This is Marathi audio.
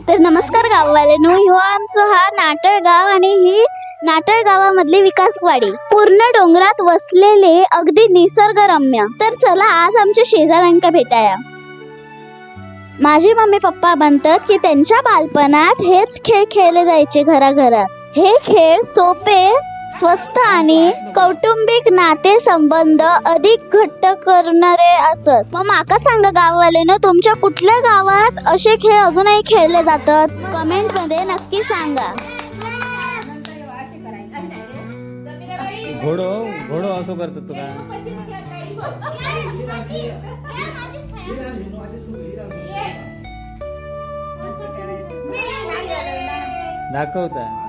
तर नमस्कार गाववाल्यांनो, ह्यो आमचो हा नाटळ गाव आणि ही नाटळ गावामधली विकासवाडी पूर्ण डोंगरात वसलेले अगदी निसर्गरम्य. तर चला आज आमच्या शेजाऱ्यांका भेटाया. माझे मम्मी पप्पा म्हणतात की त्यांच्या बालपणात हेच खेळ खेळले जायचे घराघरात. हे खेळ सोपे, स्वस्त आणि कौटुंबिक नाते संबंध अधिक घट्ट करणारे असत. मग माका सांगा गाववाल्यानं, तुमच्या कुठल्या गावात असे खेळ अजूनही खेळले जातात? कमेंट मध्ये नक्की सांगा. घोडो घोडो असो करतो तुला दाखवता